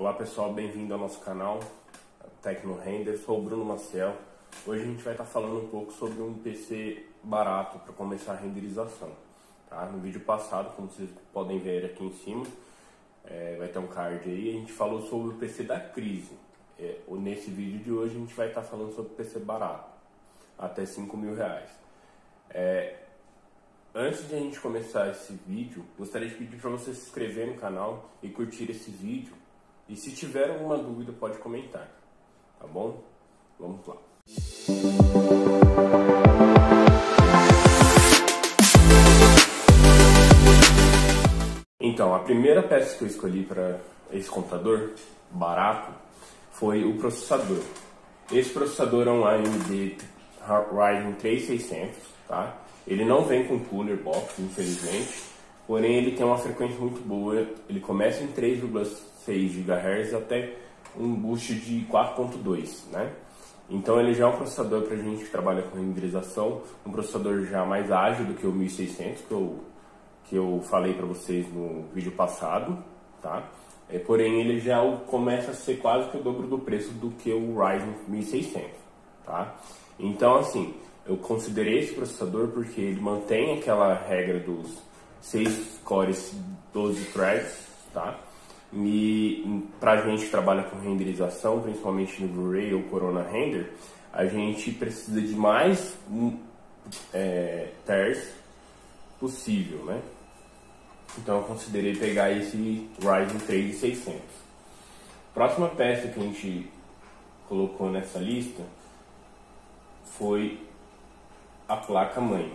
Olá pessoal, bem-vindo ao nosso canal Tecno-Render. Sou o Bruno Maciel. Hoje a gente vai estar falando um pouco sobre um PC barato para começar a renderização. Tá? No vídeo passado, como vocês podem ver aqui em cima, vai ter um card aí, a gente falou sobre o PC da crise. Nesse vídeo de hoje a gente vai estar falando sobre o PC barato, até R$5.000. Antes de a gente começar esse vídeo, gostaria de pedir para você se inscrever no canal e curtir esse vídeo. E se tiver alguma dúvida, pode comentar, tá bom? Vamos lá. Então, a primeira peça que eu escolhi para esse computador barato foi o processador. Esse processador é um AMD Ryzen 3600, tá? Ele não vem com cooler box, infelizmente, porém ele tem uma frequência muito boa. Ele começa em 3,6 GHz até um boost de 4.2, né? Então ele já é um processador para gente que trabalha com renderização, um processador já mais ágil do que o 1600 que eu falei para vocês no vídeo passado, tá? Porém ele já começa a ser quase que o dobro do preço do que o Ryzen 1600, tá? Então assim, eu considerei esse processador porque ele mantém aquela regra dos 6 cores, 12 threads, tá? E pra gente que trabalha com renderização, principalmente no Blu-ray ou Corona Render, a gente precisa de mais tears possível, né? Então eu considerei pegar esse Ryzen 3600. Próxima peça que a gente colocou nessa lista foi a placa-mãe.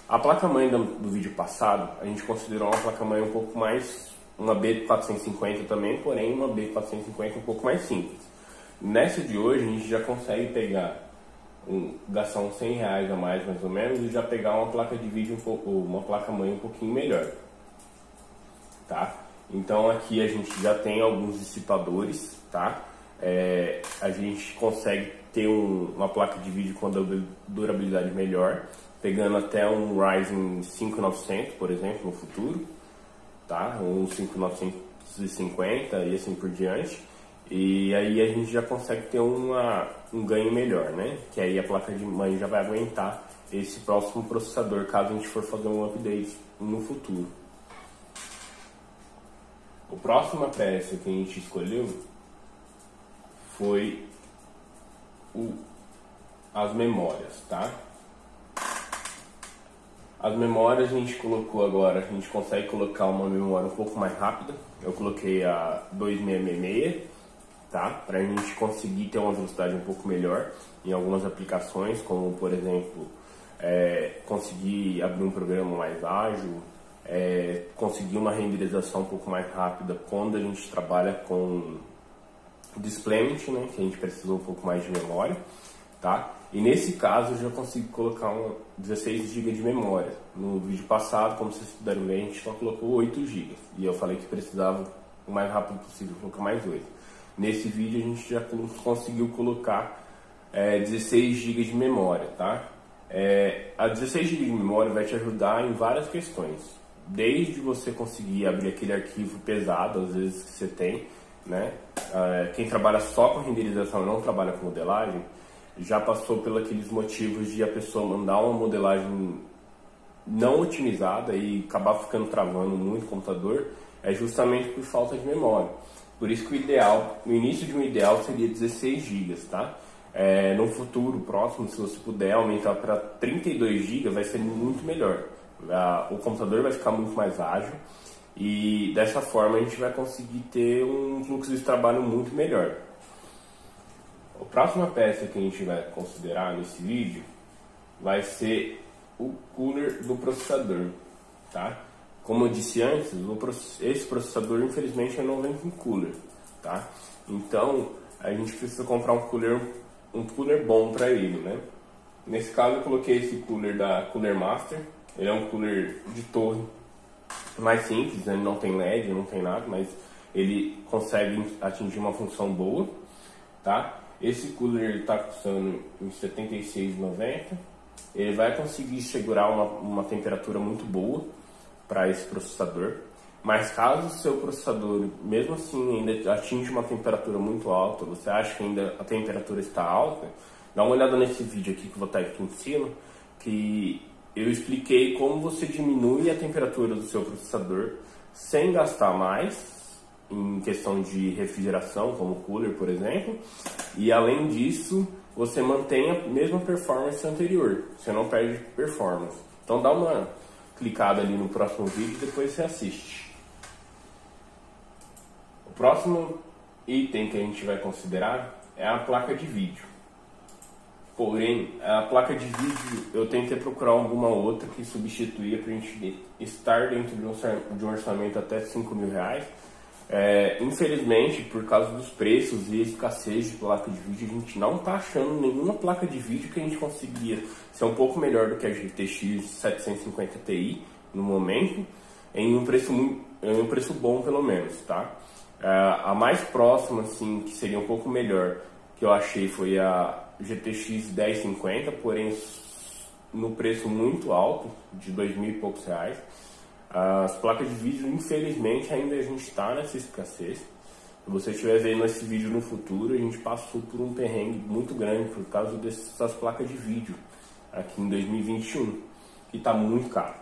A placa-mãe do vídeo passado, a gente considerou uma placa-mãe um pouco mais, uma B450 também, porém uma B450 um pouco mais simples. Nessa de hoje, a gente já consegue gastar uns R$100 a mais ou menos, e já pegar uma placa de vídeo uma placa-mãe um pouquinho melhor, tá? Então aqui a gente já tem alguns dissipadores, tá? A gente consegue ter uma placa de vídeo com durabilidade melhor, pegando até um Ryzen 5900, por exemplo, no futuro, tá? Um 5950 e assim por diante. E aí a gente já consegue ter um ganho melhor, né? Que aí a placa de mãe já vai aguentar esse próximo processador, caso a gente for fazer um update no futuro. A próxima peça que a gente escolheu foi as memórias, tá? As memórias a gente colocou agora, a gente consegue colocar uma memória um pouco mais rápida. Eu coloquei a 2666, tá? Pra gente conseguir ter uma velocidade um pouco melhor em algumas aplicações, como por exemplo, conseguir abrir um programa mais ágil, conseguir uma renderização um pouco mais rápida quando a gente trabalha com deployment, né? Que a gente precisa um pouco mais de memória, tá? E nesse caso eu já consigo colocar 16 GB de memória. No vídeo passado, como vocês puderam ver, a gente só colocou 8 GB. E eu falei que precisava o mais rápido possível colocar mais 8. Nesse vídeo a gente já conseguiu colocar 16 GB de memória, tá? A 16 GB de memória vai te ajudar em várias questões. Desde você conseguir abrir aquele arquivo pesado, às vezes, que você tem, né? Quem trabalha só com renderização e não trabalha com modelagem, já passou pelos aqueles motivos de a pessoa mandar uma modelagem não otimizada e acabar ficando travando muito o computador, justamente por falta de memória. Por isso que o ideal, no início de um ideal seria 16 GB, tá? No futuro próximo, se você puder aumentar para 32 GB, vai ser muito melhor. O computador vai ficar muito mais ágil e dessa forma a gente vai conseguir ter um fluxo de trabalho muito melhor. A próxima peça que a gente vai considerar nesse vídeo vai ser o cooler do processador, tá? Como eu disse antes, esse processador infelizmente não vem com cooler, tá? Então a gente precisa comprar um cooler bom para ele, né? Nesse caso eu coloquei esse cooler da Cooler Master. Ele é um cooler de torre mais simples, né? Ele não tem LED, não tem nada, mas ele consegue atingir uma função boa, tá? Esse cooler está custando em R$ 76,90. Ele vai conseguir segurar uma temperatura muito boa para esse processador. Mas caso o seu processador, mesmo assim, ainda atinge uma temperatura muito alta, você acha que ainda a temperatura está alta, dá uma olhada nesse vídeo aqui que eu vou estar aqui em cima, que eu expliquei como você diminui a temperatura do seu processador sem gastar mais, em questão de refrigeração, como cooler, por exemplo, e além disso, você mantém a mesma performance anterior, você não perde performance. Então dá uma clicada ali no próximo vídeo e depois você assiste. O próximo item que a gente vai considerar é a placa de vídeo. Porém, a placa de vídeo eu tentei procurar alguma outra que substituía para a gente estar dentro de um orçamento até R$5.000. Infelizmente, por causa dos preços e escassez de placa de vídeo, a gente não está achando nenhuma placa de vídeo que a gente conseguia ser um pouco melhor do que a GTX 750 Ti no momento, em um preço bom pelo menos, tá? A mais próxima, assim, que seria um pouco melhor, que eu achei foi a GTX 1050, porém no preço muito alto, de R$2.000 e poucos. As placas de vídeo, infelizmente, ainda a gente está nessa escassez. Se você estiver vendo esse vídeo no futuro, a gente passou por um perrengue muito grande por causa dessas placas de vídeo aqui em 2021, que está muito caro.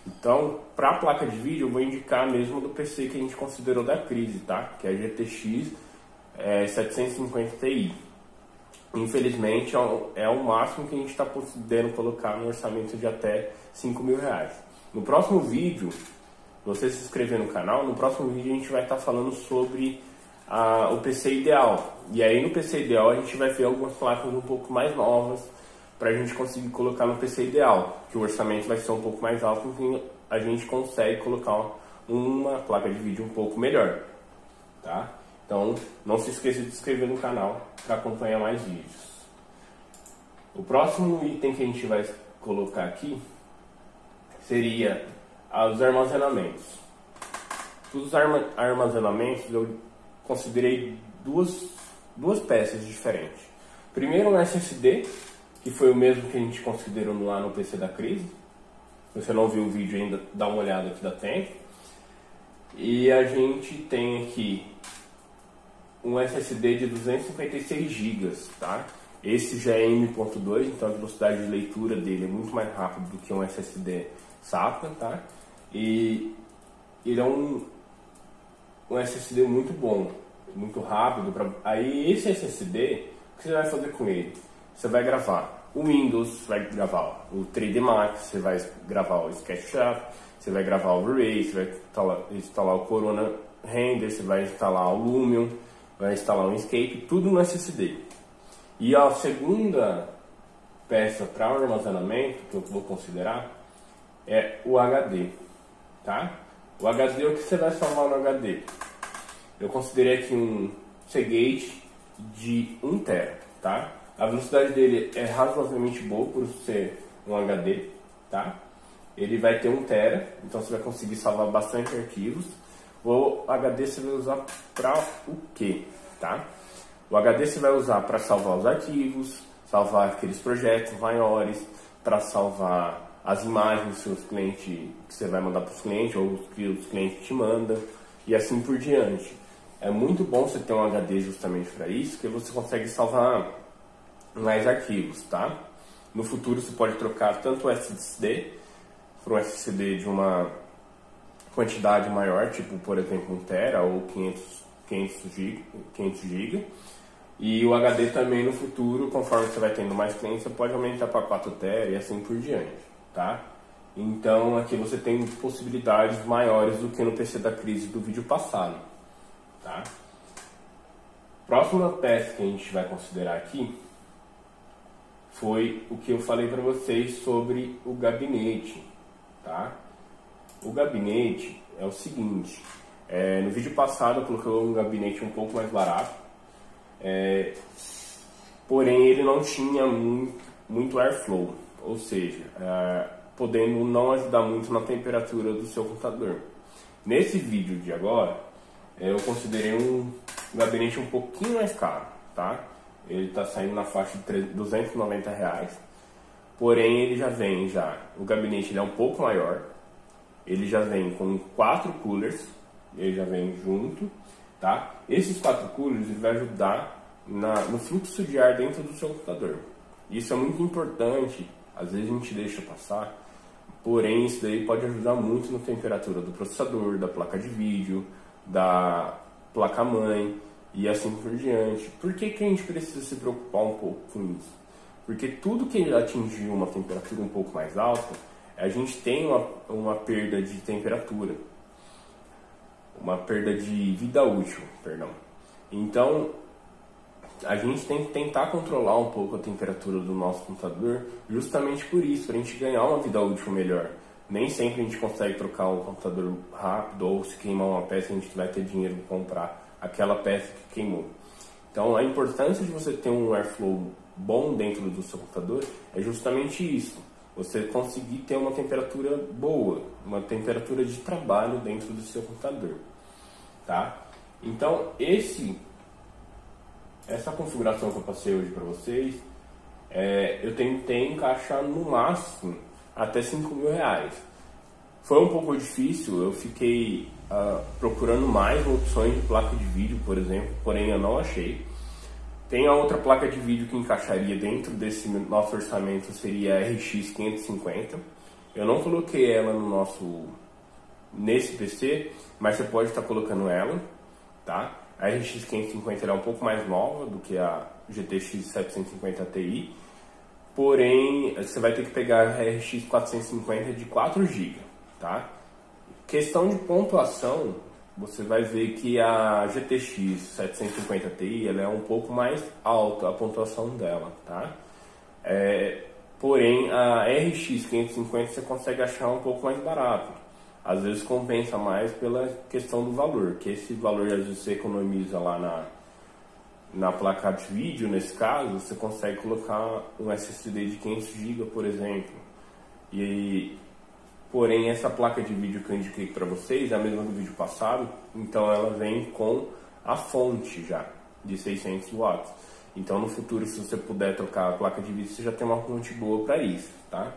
Então, para a placa de vídeo, eu vou indicar mesmo do PC que a gente considerou da crise, tá? Que é a GTX 750 Ti. Infelizmente, é o máximo que a gente está podendo colocar no orçamento de até R$5.000. No próximo vídeo, você se inscrever no canal, no próximo vídeo a gente vai estar falando sobre o PC ideal. E aí no PC ideal a gente vai ver algumas placas um pouco mais novas para a gente conseguir colocar no PC ideal, que o orçamento vai ser um pouco mais alto, então a gente consegue colocar uma placa de vídeo um pouco melhor, tá? Então não se esqueça de se inscrever no canal para acompanhar mais vídeos. O próximo item que a gente vai colocar aqui seria os armazenamentos. Os armazenamentos eu considerei duas peças diferentes. Primeiro um SSD, que foi o mesmo que a gente considerou lá no PC da crise. Se você não viu o vídeo ainda, dá uma olhada que dá tempo. E a gente tem aqui um SSD de 256 GB, tá? Esse já é M.2, então a velocidade de leitura dele é muito mais rápido do que um SSD SATA, tá? E ele é um SSD muito bom, muito rápido. Aí esse SSD, o que você vai fazer com ele? Você vai gravar o Windows, vai gravar o 3D Max, você vai gravar o SketchUp, você vai gravar o Blu-ray, você vai instalar o Corona Render, você vai instalar o Lumion, vai instalar o Inkscape, tudo no SSD. E a segunda peça para o armazenamento que eu vou considerar é o HD, tá? O HD, o que você vai salvar no HD? Eu considerei aqui um Seagate de 1 TB, tá? A velocidade dele é razoavelmente boa por ser um HD, tá? Ele vai ter 1 TB, então você vai conseguir salvar bastante arquivos. O HD você vai usar para o quê, tá? O HD você vai usar para salvar os arquivos, salvar aqueles projetos maiores, para salvar as imagens dos seus clientes que você vai mandar para os clientes ou os que os clientes te mandam e assim por diante. É muito bom você ter um HD justamente para isso, que você consegue salvar mais arquivos, tá? No futuro você pode trocar tanto o SSD para um SSD de uma quantidade maior, tipo por exemplo 1 TB ou 500 GB. E o HD também no futuro, conforme você vai tendo mais clientes, você pode aumentar para 4 TB e assim por diante, tá? Então aqui você tem possibilidades maiores do que no PC da crise do vídeo passado, tá? Próxima peça que a gente vai considerar aqui foi o que eu falei para vocês sobre o gabinete, tá? O gabinete é o seguinte, no vídeo passado eu coloquei um gabinete um pouco mais barato, porém ele não tinha muito airflow, ou seja, podendo não ajudar muito na temperatura do seu computador. Nesse vídeo de agora, eu considerei um gabinete um pouquinho mais caro, tá? Ele está saindo na faixa de R$290, porém ele já vem o gabinete ele é um pouco maior, ele já vem com 4 coolers, ele já vem junto, tá? Esses 4 coolers ele vai ajudar no fluxo de ar dentro do seu computador. Isso é muito importante, às vezes a gente deixa passar, porém isso daí pode ajudar muito na temperatura do processador, da placa de vídeo, da placa-mãe e assim por diante. Por que que a gente precisa se preocupar um pouco com isso? Porque tudo que atingir uma temperatura um pouco mais alta, a gente tem uma perda de temperatura, uma perda de vida útil, perdão. Então, a gente tem que tentar controlar um pouco a temperatura do nosso computador, justamente por isso, para a gente ganhar uma vida útil melhor. Nem sempre a gente consegue trocar um computador rápido, ou se queimar uma peça, a gente vai ter dinheiro para comprar aquela peça que queimou. Então, a importância de você ter um airflow bom dentro do seu computador é justamente isso. Você conseguir ter uma temperatura boa, uma temperatura de trabalho dentro do seu computador, tá? Então, essa configuração que eu passei hoje para vocês, eu tentei encaixar no máximo até R$5.000. Foi um pouco difícil, eu fiquei procurando mais opções de placa de vídeo, por exemplo, porém eu não achei. Tem a outra placa de vídeo que encaixaria dentro desse nosso orçamento, seria a RX 550. Eu não coloquei ela nesse PC, mas você pode estar colocando ela, tá? A RX 550 é um pouco mais nova do que a GTX 750 Ti, porém você vai ter que pegar a RX 450 de 4 GB, tá? Questão de pontuação, você vai ver que a GTX 750 Ti ela é um pouco mais alta a pontuação dela, tá? Porém a RX 550 você consegue achar um pouco mais barato. Às vezes compensa mais pela questão do valor, que esse valor às vezes você economiza lá na placa de vídeo, nesse caso, você consegue colocar um SSD de 500 GB, por exemplo. Porém, essa placa de vídeo que eu indiquei para vocês é a mesma do vídeo passado, então ela vem com a fonte já, de 600 watts. Então no futuro, se você puder trocar a placa de vídeo, você já tem uma fonte boa para isso, tá?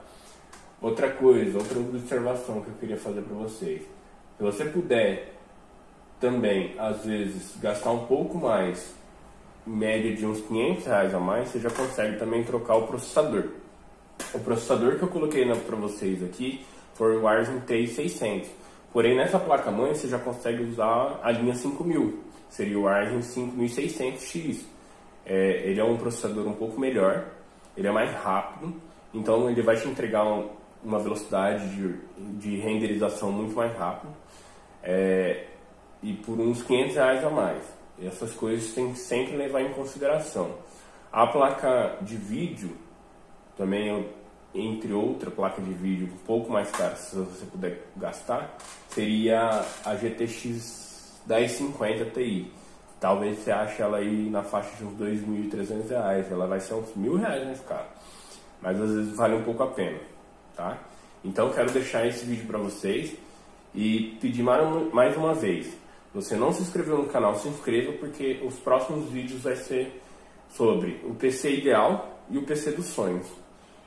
Outra coisa, outra observação que eu queria fazer para vocês. Se você puder também, às vezes, gastar um pouco mais, em média de uns R$500 a mais, você já consegue também trocar o processador. O processador que eu coloquei para vocês aqui foi o Ryzen TI 600. Porém, nessa placa-mãe, você já consegue usar a linha 5000. Seria o Ryzen 5600X. Ele é um processador um pouco melhor, ele é mais rápido, então ele vai te entregar uma velocidade de renderização muito mais rápida, e por uns R$500 a mais. Essas coisas tem que sempre levar em consideração. A placa de vídeo, também, entre outra placa de vídeo um pouco mais cara, se você puder gastar, seria a GTX 1050 Ti. Talvez você ache ela aí na faixa de uns R$2.300, ela vai ser uns R$1.000 mais cara, mas às vezes vale um pouco a pena, tá? Então quero deixar esse vídeo para vocês e pedir mais uma vez, se você não se inscreveu no canal, se inscreva, porque os próximos vídeos vai ser sobre o PC ideal e o PC dos sonhos.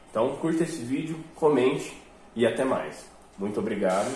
Então curta esse vídeo, comente e até mais. Muito obrigado.